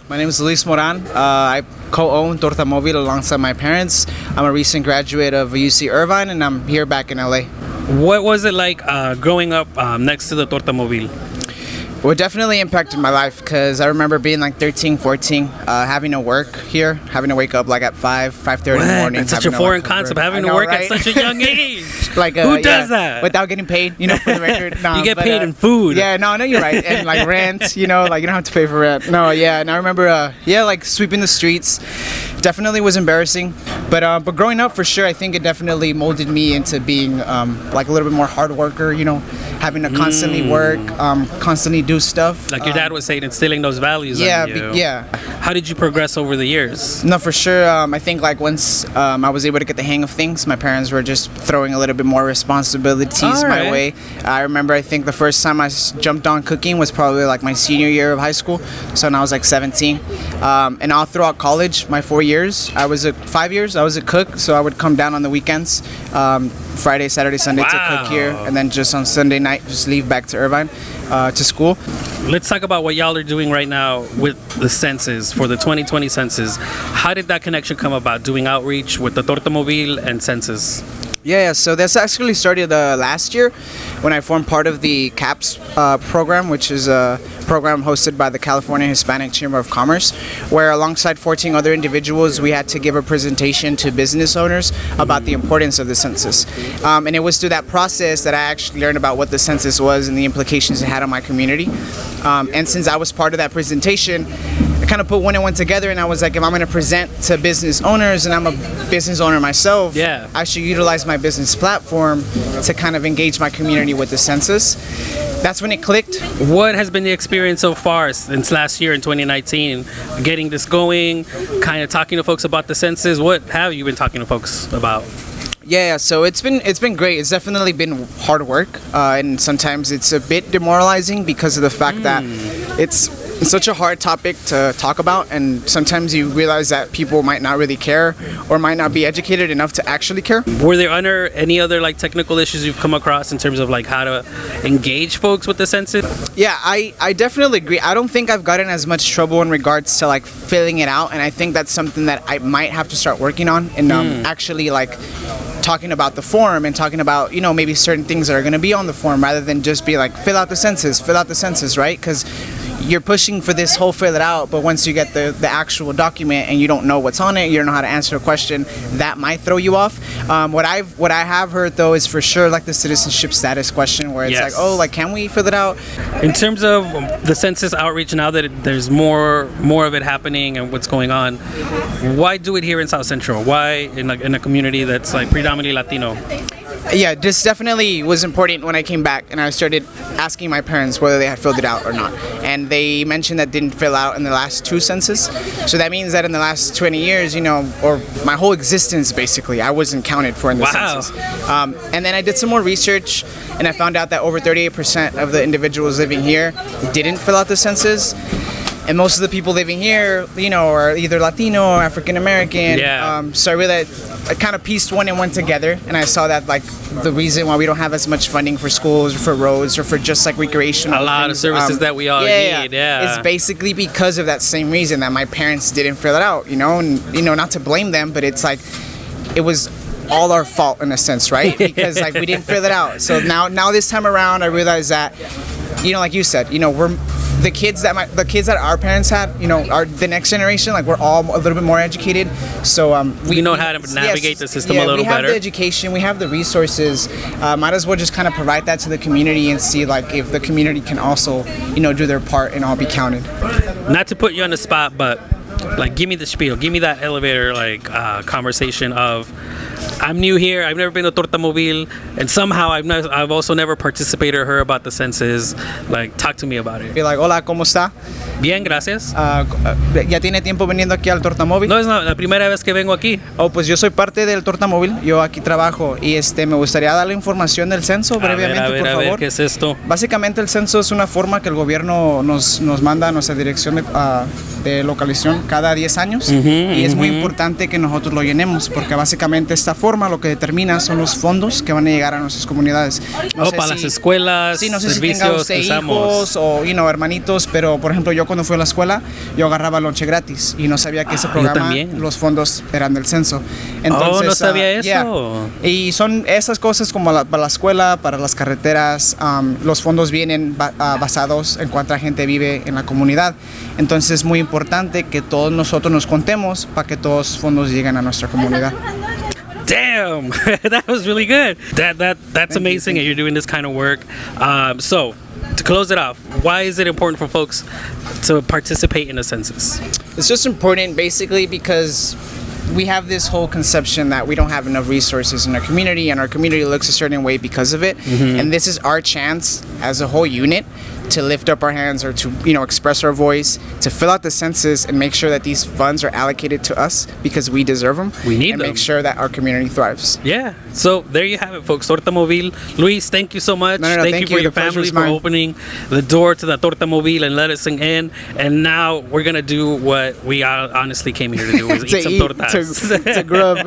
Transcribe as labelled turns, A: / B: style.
A: My name is Luis Moran. I co-own Torta Movil alongside my parents. I'm a recent graduate of UC Irvine, and I'm here back in LA.
B: What was it like growing up next to the Torta Movil?
A: Well, it definitely impacted my life because I remember being like 13, 14, having to work here, having to wake up like at 5:30 in the morning.
B: That's such a foreign concept, having to work at such a young age.
A: Like
B: who does that?
A: Without getting paid, for the record. No,
B: you get paid in food.
A: Yeah, no, you're right. And like rent, like you don't have to pay for rent. No, yeah. And I remember, like sweeping the streets. Definitely was embarrassing, but growing up for sure, I think it definitely molded me into being like a little bit more hard worker. Having to constantly work, constantly do stuff.
B: Like your dad was saying, instilling those values.
A: Yeah,
B: in you.
A: yeah.
B: How did you progress over the years?
A: No, for sure. I think like once I was able to get the hang of things, my parents were just throwing a little bit more responsibilities my way. I remember, I think the first time I jumped on cooking was probably like my senior year of high school. So when I was like 17, and all throughout college, my 4 years, 5 years, I was a cook. So I would come down on the weekends, Friday, Saturday, Sunday to cook here, and then just on Sunday night, just leave back to Irvine to school.
B: Let's talk about what y'all are doing right now with the census, for the 2020 census. How did that connection come about, doing outreach with the Torta Movil and Census?
A: Yeah, so this actually started last year when I formed part of the CAPS program, which is a program hosted by the California Hispanic Chamber of Commerce, where alongside 14 other individuals, we had to give a presentation to business owners about the importance of the census. And it was through that process that I actually learned about what the census was and the implications it had on my community. And since I was part of that presentation, I kind of put one and one together, and I was like, if I'm going to present to business owners, and I'm a business owner myself, I should utilize my business platform to kind of engage my community with the census. That's when it clicked.
B: What has been the experience so far since last year in 2019, getting this going, kind of talking to folks about the census? What have you been talking to folks about?
A: Yeah, so it's been great. It's definitely been hard work, and sometimes it's a bit demoralizing because of the fact that it's such a hard topic to talk about, and sometimes you realize that people might not really care or might not be educated enough to actually care.
B: Were there any other like technical issues you've come across in terms of like how to engage folks with the census?
A: Yeah, I definitely agree. I don't think I've gotten as much trouble in regards to like filling it out, and I think that's something that I might have to start working on, and actually like talking about the form and talking about maybe certain things that are going to be on the form, rather than just be like fill out the census, right? Because you're pushing for this whole fill it out, but once you get the actual document and you don't know what's on it, you don't know how to answer a question, that might throw you off. What I have heard though is for sure like the citizenship status question, where it's like, oh, like can we fill it out?
B: In terms of the census outreach, now that there's more of it happening and what's going on, why do it here in South Central? Why in a community that's like predominantly Latino?
A: Yeah, this definitely was important when I came back and I started asking my parents whether they had filled it out or not. And they mentioned that didn't fill out in the last 2 census. So that means that in the last 20 years, or my whole existence basically, I wasn't counted for in the census. And then I did some more research, and I found out that over 38% of the individuals living here didn't fill out the census. And most of the people living here, are either Latino or African American. So I kind of pieced one and one together, and I saw that like the reason why we don't have as much funding for schools or for roads or for just like recreational
B: a lot
A: things,
B: of services that we all need.
A: It's basically because of that same reason that my parents didn't fill it out. And not to blame them, but it's like it was all our fault in a sense, right? Because like we didn't fill it out. So now this time around, I realize that, like you said, we're the kids that our parents had, are the next generation. Like we're all a little bit more educated, so
B: we know how to navigate the system a little better.
A: We have the education, we have the resources. Might as well just kind of provide that to the community and see like if the community can also, do their part and all be counted.
B: Not to put you on the spot, but like give me the spiel, give me that elevator conversation of, I'm new here, I've never been to Torta Movil, and somehow I've also never participated or heard about the census. Like, talk to me about it.
A: Be like, hola, ¿cómo está?
B: Bien, gracias.
A: ¿Ya tiene tiempo viniendo aquí al Torta Movil?
B: No, es la primera vez que vengo aquí.
A: Pues yo soy parte del Torta Movil, yo aquí trabajo, y me gustaría darle información del censo brevemente, por favor.
B: ¿Qué es esto?
A: Básicamente el censo es una forma que el gobierno nos manda a nuestra dirección de localización cada 10 años, y es muy importante que nosotros lo llenemos, porque básicamente esta esta forma lo que determina son los fondos que van a llegar a nuestras comunidades. No sé
B: para las escuelas,
A: sí, no sé si tenga
B: servicios
A: usted
B: que usamos.
A: hijos o hermanitos, pero por ejemplo yo cuando fui a la escuela yo agarraba lonche gratis y no sabía que ese
B: yo
A: programa,
B: también.
A: los fondos eran del censo. Entonces,
B: no sabía eso.
A: yeah. Y son esas cosas como para la escuela, para las carreteras, los fondos vienen basados en cuánta gente vive en la comunidad. Entonces es muy importante que todos nosotros nos contemos para que todos los fondos lleguen a nuestra comunidad.
B: Damn, that was really good. That's amazing, and you're doing this kind of work. So, to close it off, why is it important for folks to participate in a census?
A: It's just important basically because we have this whole conception that we don't have enough resources in our community, and our community looks a certain way because of it. And this is our chance as a whole unit to lift up our hands or to express our voice, to fill out the census and make sure that these funds are allocated to us because we deserve them.
B: We need
A: and
B: them.
A: Make sure that our community thrives.
B: Yeah. So there you have it, folks. Torta Movil. Luis, thank you so much.
A: No,
B: thank you for your
A: The pleasure
B: family
A: is
B: for
A: mine.
B: opening the door to the Torta Movil and let us in. And now we're gonna do what we honestly came here to do: is eat some tortas.
A: To grub.